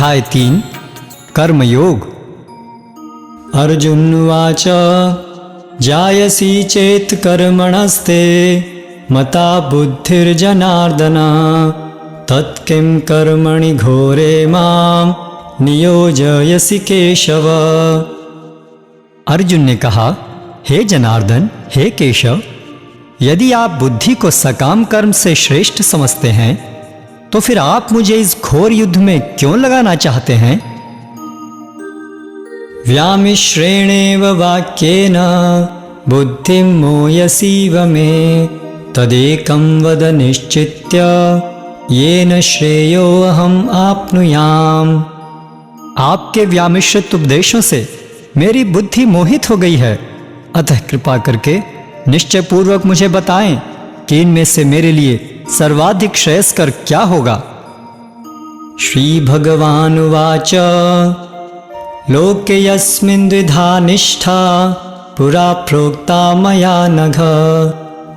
अध्याय 3 कर्मयोग। अर्जुनवाच जायसी चेत् कर्मणस्ते मता बुद्धिर्जनार्दन तत्किं कर्मणि घोरे मां नियोजयसि केशव। अर्जुन ने कहा, हे जनार्दन, हे केशव, यदि आप बुद्धि को सकाम कर्म से श्रेष्ठ समझते हैं तो फिर आप मुझे इस घोर युद्ध में क्यों लगाना चाहते हैं? व्यामिश्रेणेव वाक्येन बुद्धिं मोयसीव मे तदेकं वद निश्चित्य येन श्रेयोऽहम् आप्नुयाम्। आपके व्यामिश्रित उपदेशों से मेरी बुद्धि मोहित हो गई है, अतः कृपा करके निश्चय पूर्वक मुझे बताएं कि इनमें से मेरे लिए सर्वाधिक श्रेयस्कर क्या होगा। श्री भगवानुवाच लोके यस्मिन् द्विधा निष्ठा पुरा प्रोक्ता मया नघ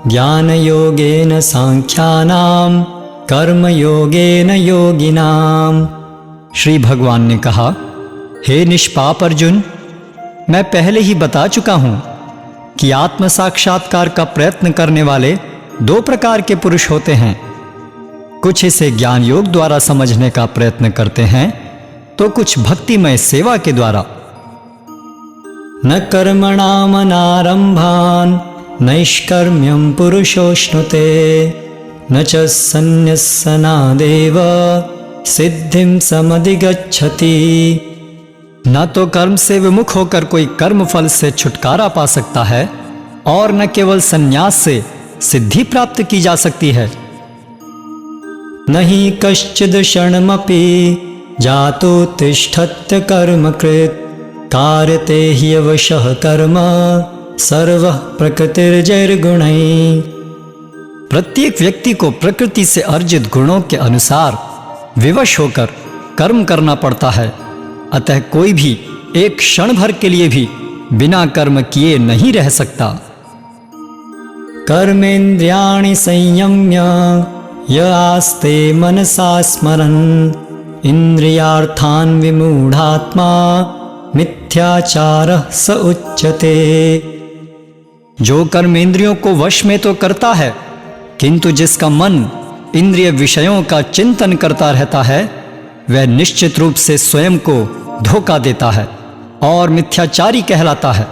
ज्ञानयोगेन सांख्यानां कर्मयोगेन योगिनाम्। श्री भगवान ने कहा, हे निष्पाप अर्जुन, मैं पहले ही बता चुका हूं कि आत्म साक्षात्कार का प्रयत्न करने वाले 2 प्रकार के पुरुष होते हैं। कुछ इसे ज्ञान योग द्वारा समझने का प्रयत्न करते हैं तो कुछ भक्तिमय सेवा के द्वारा। न कर्मणामनारंभान् नैष्कर्म्यं पुरुषोश्नुते न च सन्न्यस्सनादेव सिद्धिं समधिगच्छति। न तो कर्म से विमुख होकर कोई कर्म फल से छुटकारा पा सकता है और न केवल संन्यास से सिद्धि प्राप्त की जा सकती है। नहीं कश्चिद क्षणमपि जातो तिष्ठत्य कर्मकृत् कार्यते ह्यवशः कर्म सर्वः प्रकृतिर्जैर्गुणैः। प्रत्येक व्यक्ति को प्रकृति से अर्जित गुणों के अनुसार विवश होकर कर्म करना पड़ता है, अतः कोई भी एक क्षण भर के लिए भी बिना कर्म किए नहीं रह सकता। कर्मेन्द्रियाणि संयम्य य आस्ते मनसा स्मरन् इंद्रियार्थान् विमूढ़ात्मा मिथ्याचारः स उच्यते। जो कर्मेंद्रियों को वश में तो करता है, किंतु जिसका मन इंद्रिय विषयों का चिंतन करता रहता है वह निश्चित रूप से स्वयं को धोखा देता है और मिथ्याचारी कहलाता है।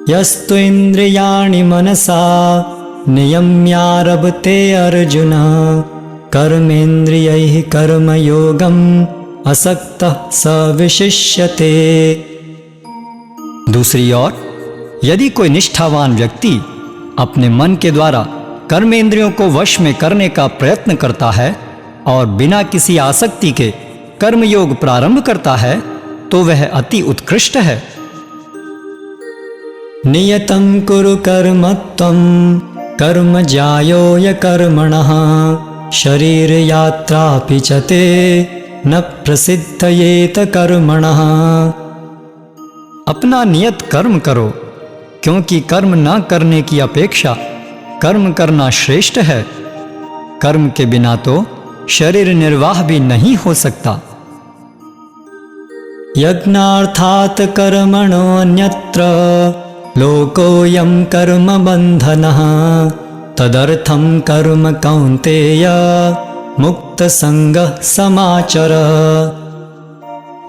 यस्तु इंद्रियाणि मनसा नियम्यारभते अर्जुन कर्मेन्द्रियैः कर्मयोगम् असक्तः स विशिष्यते। दूसरी ओर यदि कोई निष्ठावान व्यक्ति अपने मन के द्वारा कर्मेंद्रियों को वश में करने का प्रयत्न करता है और बिना किसी आसक्ति के कर्मयोग प्रारंभ करता है तो वह अति उत्कृष्ट है। नियतं कुरु कर्म त्वं कर्म ज्यायो य कर्मणः शरीर यात्रापि च ते न प्रसिद्धयेत कर्मणः। अपना नियत कर्म करो, क्योंकि कर्म न करने की अपेक्षा कर्म करना श्रेष्ठ है। कर्म के बिना तो शरीर निर्वाह भी नहीं हो सकता। यज्ञार्थात् कर्मणो अन्यत्र लोकोऽयं कर्म बन्धनः तदर्थं कर्म कौन्तेय मुक्त संगः समाचर।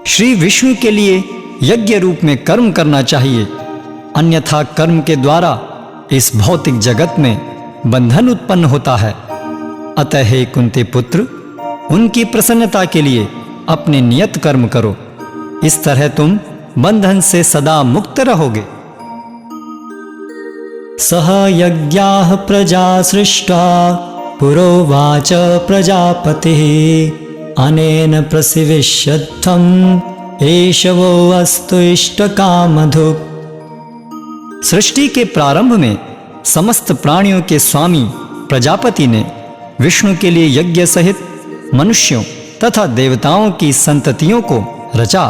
श्री विष्णु के लिए यज्ञ रूप में कर्म करना चाहिए, अन्यथा कर्म के द्वारा इस भौतिक जगत में बंधन उत्पन्न होता है। अतः हे कुंती पुत्र, उनकी प्रसन्नता के लिए अपने नियत कर्म करो, इस तरह तुम बंधन से सदा मुक्त रहोगे। सह यज्ञाः प्रजा सृष्टा पुरोवाच प्रजापतिः अनेन प्रसिविष्यध्वम् एष वो अस्तु इष्टकामधुक्। सृष्टि के प्रारंभ में समस्त प्राणियों के स्वामी प्रजापति ने विष्णु के लिए यज्ञ सहित मनुष्यों तथा देवताओं की संततियों को रचा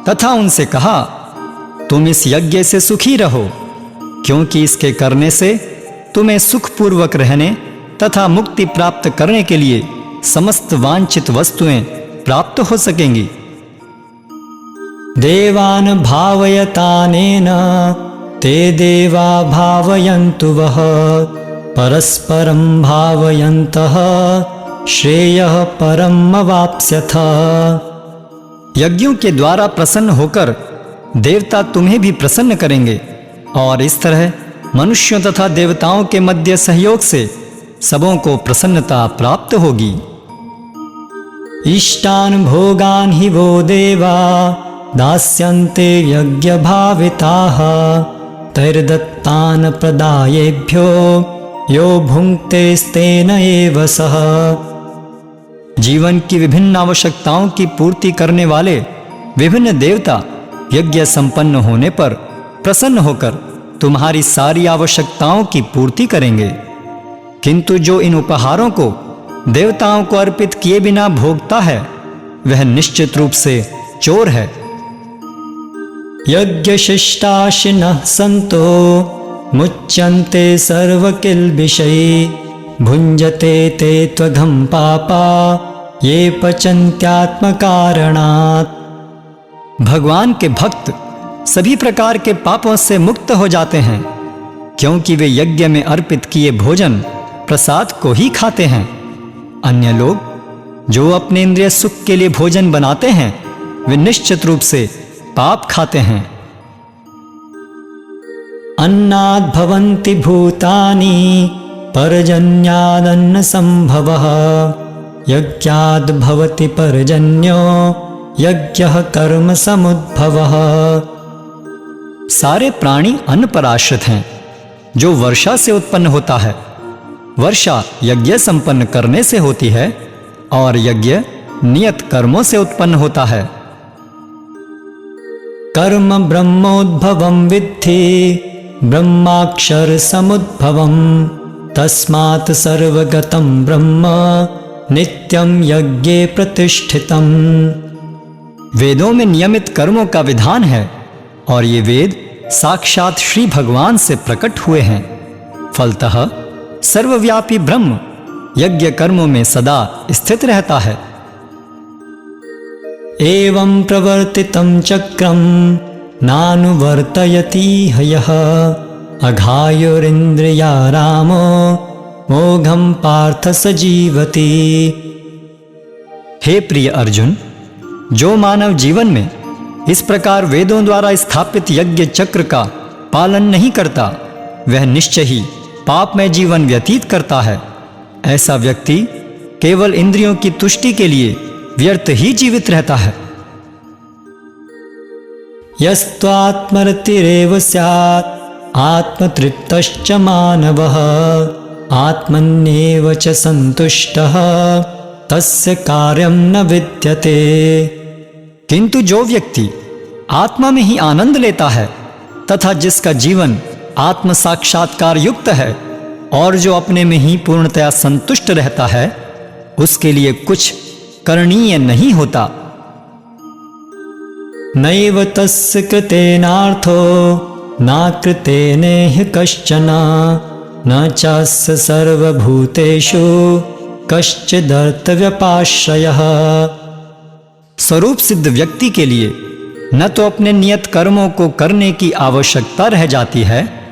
तथा उनसे कहा, तुम इस यज्ञ से सुखी रहो, क्योंकि इसके करने से तुम्हें सुखपूर्वक रहने तथा मुक्ति प्राप्त करने के लिए समस्त वांछित वस्तुएं प्राप्त हो सकेंगी। देवान् भावयतानेन ते देवा भावयन्तु वः परस्परं भावयन्तः श्रेयः परम अवाप्स्यथ। यज्ञों के द्वारा प्रसन्न होकर देवता तुम्हें भी प्रसन्न करेंगे और इस तरह मनुष्यों तथा देवताओं के मध्य सहयोग से सबों को प्रसन्नता प्राप्त होगी। इष्टान् भोगान् हि वो देवा दास्यन्ते यज्ञभाविताः तैर्दत्तान् प्रदायेभ्यो यो भुङ्क्तेस्तेन एव सः। जीवन की विभिन्न आवश्यकताओं की पूर्ति करने वाले विभिन्न देवता यज्ञ संपन्न होने पर प्रसन्न होकर तुम्हारी सारी आवश्यकताओं की पूर्ति करेंगे। किंतु जो इन उपहारों को देवताओं को अर्पित किए बिना भोगता है वह निश्चित रूप से चोर है। यज्ञशिष्टाशिनः सन्तो मुच्यन्ते सर्वकिल्बिषै भुञ्जते ते त्वघं पापा ये पचन्त्यात्मकारणात्। भगवान के भक्त सभी प्रकार के पापों से मुक्त हो जाते हैं क्योंकि वे यज्ञ में अर्पित किए भोजन प्रसाद को ही खाते हैं। अन्य लोग जो अपने इंद्रिय सुख के लिए भोजन बनाते हैं वे निश्चित रूप से पाप खाते हैं। अन्नाद् भवन्ति भूतानि पर्जन्यादन्न संभवः यज्ञाद् भवति पर्जन्यो यज्ञः कर्म समुद्भवः। सारे प्राणी अन्न पर आश्रित हैं जो वर्षा से उत्पन्न होता है। वर्षा यज्ञ संपन्न करने से होती है और यज्ञ नियत कर्मों से उत्पन्न होता है। कर्म ब्रह्मोद्भवं विद्धि ब्रह्माक्षर समुद्भवम् तस्मात् सर्वगतं ब्रह्म नित्यं यज्ञे प्रतिष्ठितम्। वेदों में नियमित कर्मों का विधान है और ये वेद साक्षात श्री भगवान से प्रकट हुए हैं। फलतः सर्वव्यापी ब्रह्म यज्ञ कर्मों में सदा स्थित रहता है। एवं प्रवर्तितं चक्रं नानुवर्तयति यः अघायुरिन्द्रियारामो मोघं पार्थ स जीवति। हे प्रिय अर्जुन, जो मानव जीवन में इस प्रकार वेदों द्वारा स्थापित यज्ञ चक्र का पालन नहीं करता वह निश्चय ही पाप में जीवन व्यतीत करता है। ऐसा व्यक्ति केवल इंद्रियों की तुष्टि के लिए व्यर्थ ही जीवित रहता है। यस्त्वात्मरतिरेव स्यात् आत्मतृप्तश्च मानवः आत्मन्येव च संतुष्टः तस्य कार्यं न विद्यते। किंतु जो व्यक्ति आत्मा में ही आनंद लेता है तथा जिसका जीवन आत्म साक्षात्कार युक्त है और जो अपने में ही पूर्णतया संतुष्ट रहता है उसके लिए कुछ करणीय नहीं होता। नैव तस्य कृतेनार्थो न कृतेनेह कश्चन न चास्य सर्वभूतेषु कश्चिदर्थव्यपाश्रयः। स्वरूप सिद्ध व्यक्ति के लिए न तो अपने नियत कर्मों को करने की आवश्यकता रह जाती है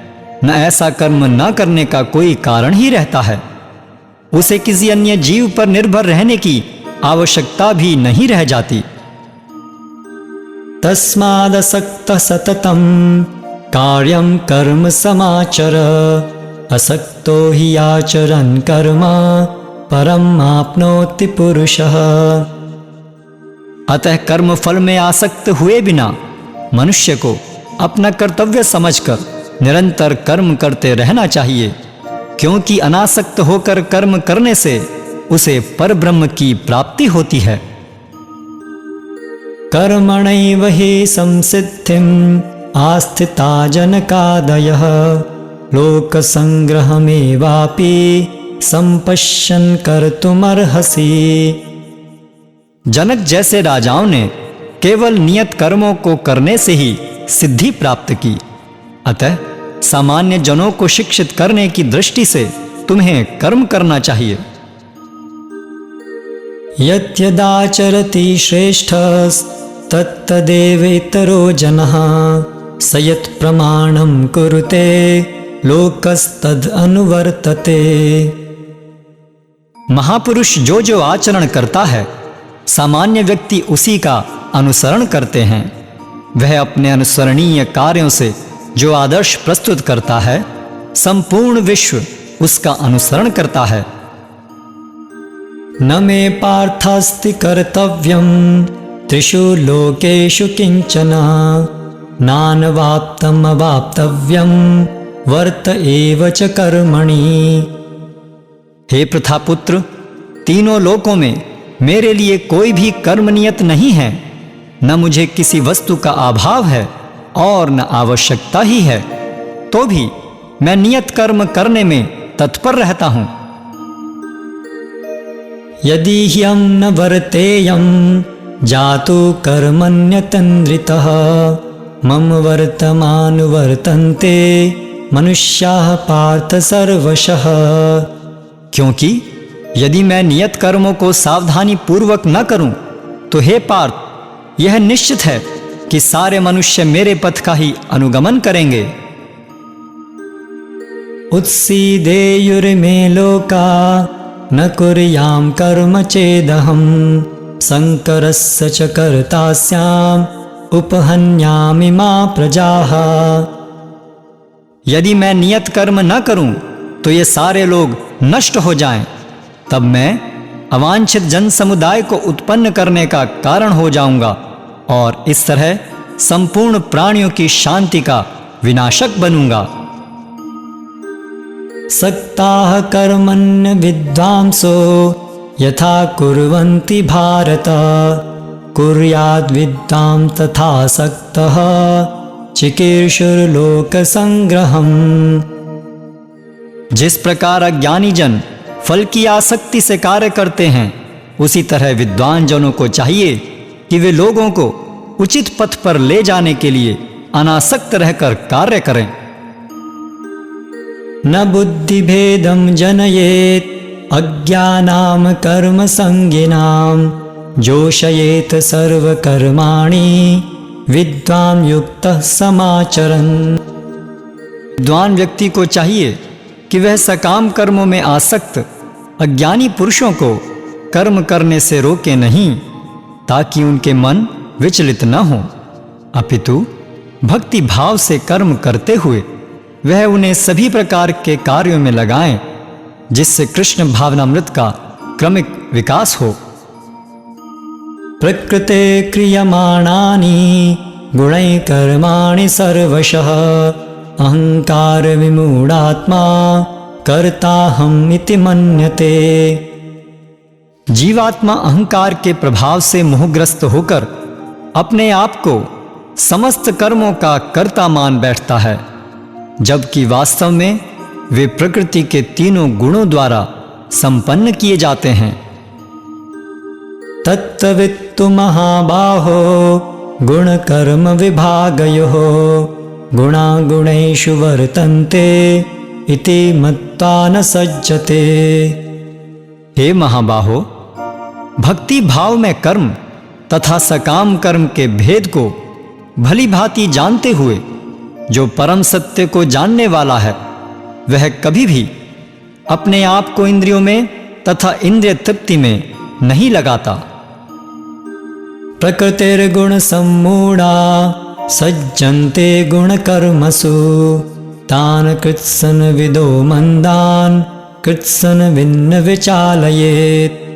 न ऐसा कर्म न करने का कोई कारण ही रहता है। उसे किसी अन्य जीव पर निर्भर रहने की आवश्यकता भी नहीं रह जाती। तस्मादसक्तः सततं कार्यं कर्म समाचर असक्तो हि आचरन् कर्म परम आपनोति पुरुषः। अतः कर्म फल में आसक्त हुए बिना मनुष्य को अपना कर्तव्य समझकर निरंतर कर्म करते रहना चाहिए क्योंकि अनासक्त होकर कर्म करने से उसे परब्रह्म की प्राप्ति होती है। कर्मणैव हि संसिद्धिम् आस्थिता जनकादयः लोकसंग्रहमेवापि संपश्यन् कर्तुमर्हसि। जनक जैसे राजाओं ने केवल नियत कर्मों को करने से ही सिद्धि प्राप्त की। अतः सामान्य जनों को शिक्षित करने की दृष्टि से तुम्हें कर्म करना चाहिए। यद्यदाचरति श्रेष्ठस्तत्तदेवेतरो जनः स यत् प्रमाणं कुरुते लोकस्तद् अनुवर्तते। महापुरुष जो जो आचरण करता है सामान्य व्यक्ति उसी का अनुसरण करते हैं। वह अपने अनुसरणीय कार्यों से जो आदर्श प्रस्तुत करता है संपूर्ण विश्व उसका अनुसरण करता है। न मे पार्थास्ति कर्तव्यं त्रिषु लोकेषु किंचन नानवाप्तम् अवाप्तव्यं वर्त एव च कर्मणि। हे प्रथापुत्र, तीनों लोकों में मेरे लिए कोई भी कर्म नियत नहीं है। न मुझे किसी वस्तु का अभाव है और न आवश्यकता ही है, तो भी मैं नियत कर्म करने में तत्पर रहता हूं। यदि ह्यं न वर्तेयं जातु कर्मण्यतन्द्रितः मम वर्तमानुवर्तन्ते मनुष्याः पार्थ सर्वशः। क्योंकि यदि मैं नियत कर्मों को सावधानी पूर्वक न करूं तो हे पार्थ, यह निश्चित है कि सारे मनुष्य मेरे पथ का ही अनुगमन करेंगे। उत्सीदेयुर्मे लोका न कुर्यां कर्म चेदहं शंकरस्य च कर्ता स्याम् उपहन्यामि मा प्रजाः। यदि मैं नियत कर्म न करूं तो ये सारे लोग नष्ट हो जाएं, तब मैं अवांछित जन समुदाय को उत्पन्न करने का कारण हो जाऊंगा और इस तरह संपूर्ण प्राणियों की शांति का विनाशक बनूंगा। सक्ताः कर्मण्य विद्वांसो यथा कुर्वन्ति भारत कुर्याद् विद्वां तथा सक्तः चिकीर्षुर्लोकसंग्रहम्। जिस प्रकार अज्ञानी जन फल की आसक्ति से कार्य करते हैं, उसी तरह विद्वान जनों को चाहिए कि वे लोगों को उचित पथ पर ले जाने के लिए अनासक्त रहकर कार्य करें। न बुद्धिभेदं जनयेत् अज्ञानां कर्म संगिनां जोषयेत् सर्वकर्माणि विद्वान युक्तः समाचरन्। विद्वान व्यक्ति को चाहिए कि वह सकाम कर्मों में आसक्त अज्ञानी पुरुषों को कर्म करने से रोके नहीं, ताकि उनके मन विचलित न हो, अपितु भक्ति भाव से कर्म करते हुए वह उन्हें सभी प्रकार के कार्यों में लगाएं, जिससे कृष्ण भावनामृत का क्रमिक विकास हो। प्रकृते क्रियमाणानि गुणैः कर्माणि सर्वशः अहंकार विमूढ़ात्मा कर्ताहम् इति मन्यते। जीवात्मा अहंकार के प्रभाव से मोहग्रस्त होकर अपने आप को समस्त कर्मों का कर्ता मान बैठता है, जबकि वास्तव में वे प्रकृति के तीनों गुणों द्वारा संपन्न किए जाते हैं। तत्त्ववित्तु महाबाहो गुण कर्म विभागयोः गुणा गुणेषु वर्तन्ते इति मत्वा न सज्जते। हे महाबाहो, भक्ति भाव में कर्म तथा सकाम कर्म के भेद को भली भांति जानते हुए जो परम सत्य को जानने वाला है, वह कभी भी अपने आप को इंद्रियों में तथा इंद्रिय तृप्ति में नहीं लगाता। प्रकृतिर्गुण सम्मूढ़ा सज्जन्ते गुण कर्मसु तान कृत्सन विदो मंदान कृत्सन भिन्न विचालयेत्।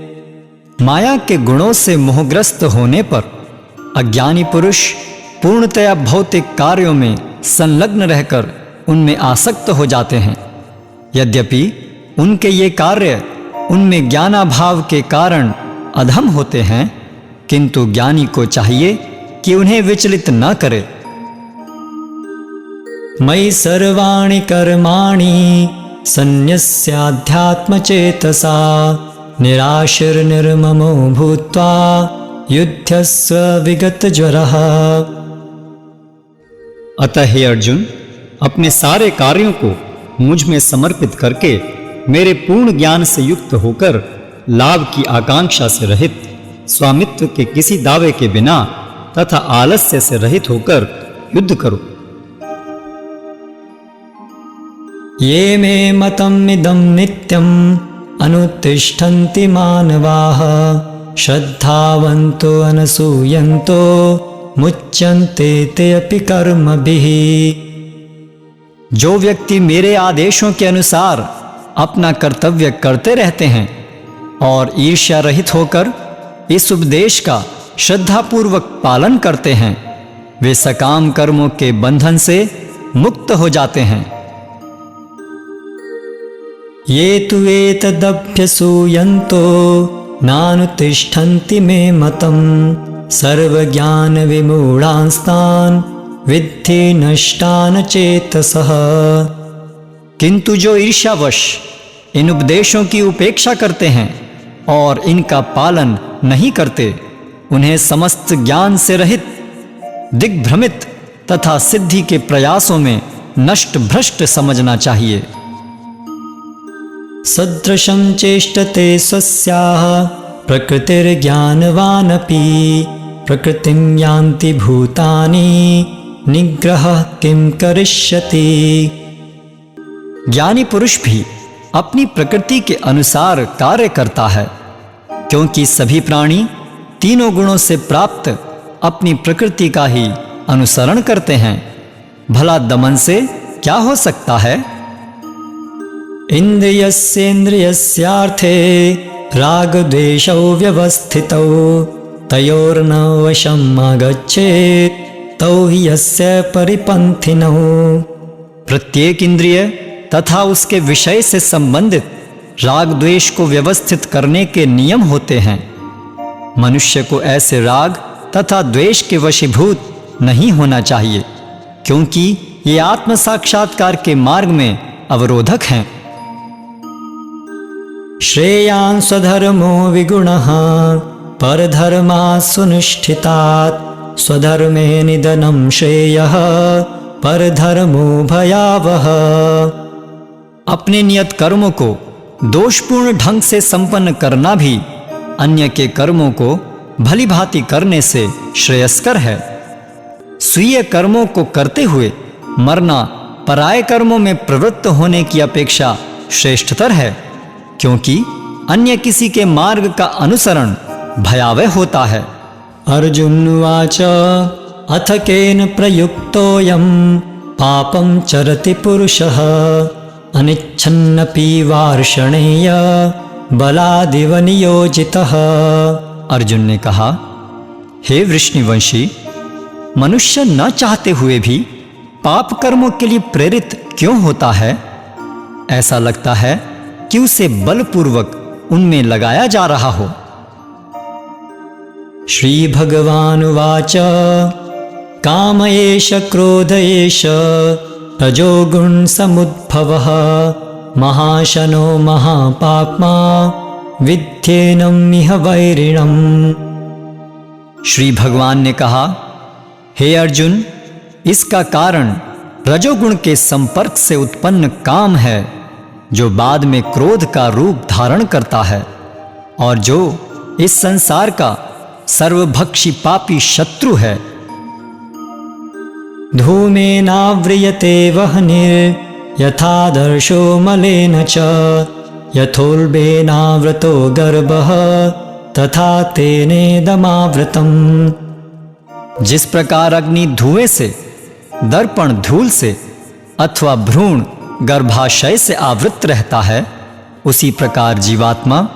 माया के गुणों से मोहग्रस्त होने पर अज्ञानी पुरुष पूर्णतया भौतिक कार्यों में संलग्न रहकर उनमें आसक्त हो जाते हैं। यद्यपि उनके ये कार्य उनमें ज्ञानाभाव के कारण अधम होते हैं, किंतु ज्ञानी को चाहिए कि उन्हें विचलित न करे। मयि सर्वाणि कर्माणि सन्न्यस्याध्यात्मचेतसा निराशिर्निर्ममो भूत्वा युध्यस्व विगतज्वरः। अतः हे अर्जुन, अपने सारे कार्यों को मुझ में समर्पित करके मेरे पूर्ण ज्ञान से युक्त होकर लाभ की आकांक्षा से रहित, स्वामित्व के किसी दावे के बिना तथा आलस्य से रहित होकर युद्ध करो। ये मे मतमिदं नित्यम् अनुतिष्ठन्ति मानवाः श्रद्धावन्तो अनसूयन्तो मुच्यन्ते ते अपि कर्मभिः। जो व्यक्ति मेरे आदेशों के अनुसार अपना कर्तव्य करते रहते हैं और ईर्ष्या रहित होकर इस उपदेश का श्रद्धापूर्वक पालन करते हैं, वे सकाम कर्मों के बंधन से मुक्त हो जाते हैं। ये तु एतदभ्यसूयन्तो नानुतिष्ठन्ति मे मतम् सर्वज्ञान विमूढांस्तान् विद्धि नष्टान चेतसः। किंतु जो ईर्ष्यावश इन उपदेशों की उपेक्षा करते हैं और इनका पालन नहीं करते, उन्हें समस्त ज्ञान से रहित, दिग्भ्रमित तथा सिद्धि के प्रयासों में नष्ट भ्रष्ट समझना चाहिए। सदृशं चेष्टते स्वस्याः प्रकृतिर्ज्ञानवानपि प्रकृतिं यान्ति भूतानि निग्रहः किं करिष्यति। ज्ञानी पुरुष भी अपनी प्रकृति के अनुसार कार्य करता है, क्योंकि सभी प्राणी तीनों गुणों से प्राप्त अपनी प्रकृति का ही अनुसरण करते हैं। भला दमन से क्या हो सकता है? इंद्रियस्येन्द्रियस्यार्थे रागद्वेषौ व्यवस्थितौ तयोर्न वशम् आगच्छेत् तौ हि यस्य परिपन्थिनौ। प्रत्येक इंद्रिय तथा उसके विषय से संबंधित राग द्वेष को व्यवस्थित करने के नियम होते हैं। मनुष्य को ऐसे राग तथा द्वेष के वशीभूत नहीं होना चाहिए, क्योंकि ये आत्म साक्षात्कार के मार्ग में अवरोधक हैं। श्रेयान् स्वधर्मो विगुणः परधर्मा सुनिष्ठितात् स्वधर्मे निधनं श्रेयः परधर्मो भयावह। अपने नियत कर्मों को दोषपूर्ण ढंग से संपन्न करना भी अन्य के कर्मों को भली भांति करने से श्रेयस्कर है। स्वीय कर्मों को करते हुए मरना पराये कर्मों में प्रवृत्त होने की अपेक्षा श्रेष्ठतर है, क्योंकि अन्य किसी के मार्ग का अनुसरण भयावह होता है। अर्जुन उवाच अथ केन प्रयुक्तोऽयं पापं चरति पुरुषः अनिच्छन्नपि वार्ष्णेय बलादिव नियोजितः। अर्जुन ने कहा, हे वृष्णिवंशी, मनुष्य न चाहते हुए भी पाप कर्मों के लिए प्रेरित क्यों होता है? ऐसा लगता है कि उसे बलपूर्वक उनमें लगाया जा रहा हो। श्री भगवान उवाच काम एष क्रोध एष रजोगुण समुद्भवः महाशनो महापाप्मा विद्येनम् इह वैरिणम्। श्री भगवान ने कहा, हे अर्जुन, इसका कारण रजोगुण के संपर्क से उत्पन्न काम है, जो बाद में क्रोध का रूप धारण करता है और जो इस संसार का सर्वभक्षी पापी शत्रु है। धूमेनाव्रियते वह्निर् यथादर्शो मलेन च यथोल्बेनावृतो गर्भः तथा तेनेदमावृतम्। जिस प्रकार अग्नि धुएं से, दर्पण धूल से अथवा भ्रूण गर्भाशय से आवृत रहता है, उसी प्रकार जीवात्मा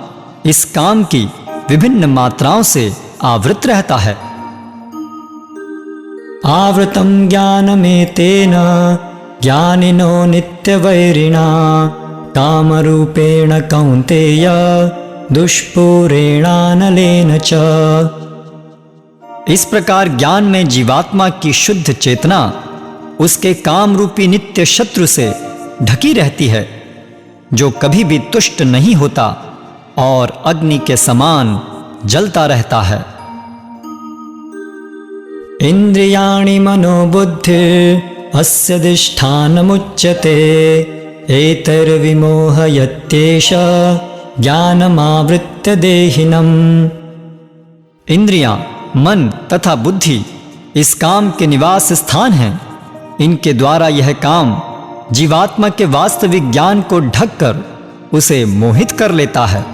इस काम की विभिन्न मात्राओं से आवृत रहता है। आवृतं ज्ञानमेतेन ज्ञानिनो नित्यवैरिणा कामरूपेण कौन्तेय दुष्पूरेणानलेन च। इस प्रकार ज्ञान में जीवात्मा की शुद्ध चेतना उसके काम रूपी नित्य शत्रु से ढकी रहती है, जो कभी भी तुष्ट नहीं होता और अग्नि के समान जलता रहता है। इंद्रियाणि मनोबुद्धिर् अस्य अधिष्ठानमुच्यते एतैर्विमोहयत्येष ज्ञानमावृत्य देहिनम्। इंद्रियां, मन तथा बुद्धि इस काम के निवास स्थान हैं। इनके द्वारा यह काम जीवात्मा के वास्तविक ज्ञान को ढककर उसे मोहित कर लेता है।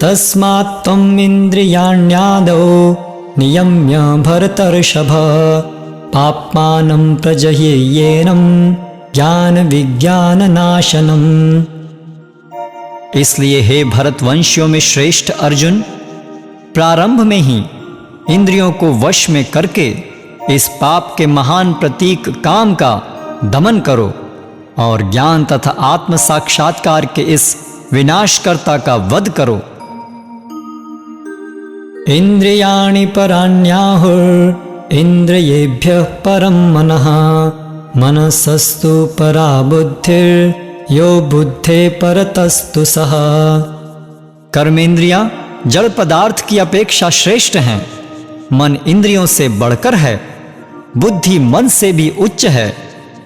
तस्मात् त्वम् इन्द्रियाण्यादौ नियम्य भरतर्षभ, पाप्मानं प्रजह्येनं ज्ञान विज्ञान नाशनम्। इसलिए हे भरतवंशियों में श्रेष्ठ अर्जुन, प्रारंभ में ही इंद्रियों को वश में करके इस पाप के महान प्रतीक काम का दमन करो और ज्ञान तथा आत्म साक्षात्कार के इस विनाशकर्ता का वध करो। इंद्रियाणि पराण्याहुर् इंद्रियेभ्यः परं मनः, मनसस्तु परा बुद्धिर् यो बुद्धे परतस्तु सः। कर्मेंद्रियां जड़ पदार्थ की अपेक्षा श्रेष्ठ हैं। मन इंद्रियों से बढ़कर है, बुद्धि मन से भी उच्च है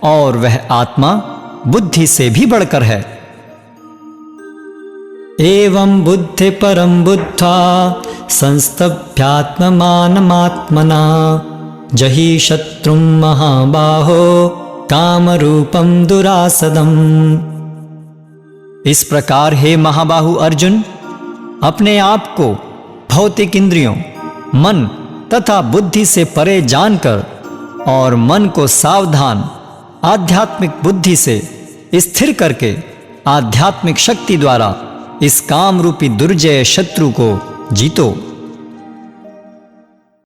और वह आत्मा बुद्धि से भी बढ़कर है। एवं बुद्धि परं बुद्ध्वा संस्तभ्यात्ममानमात्मना, जहि शत्रुं महाबाहो कामरूपं दुरासदम्। इस प्रकार हे महाबाहु अर्जुन, अपने आप को भौतिक इंद्रियों, मन तथा बुद्धि से परे जानकर और मन को सावधान आध्यात्मिक बुद्धि से स्थिर करके आध्यात्मिक शक्ति द्वारा इस काम रूपी दुर्जय शत्रु को जीतो।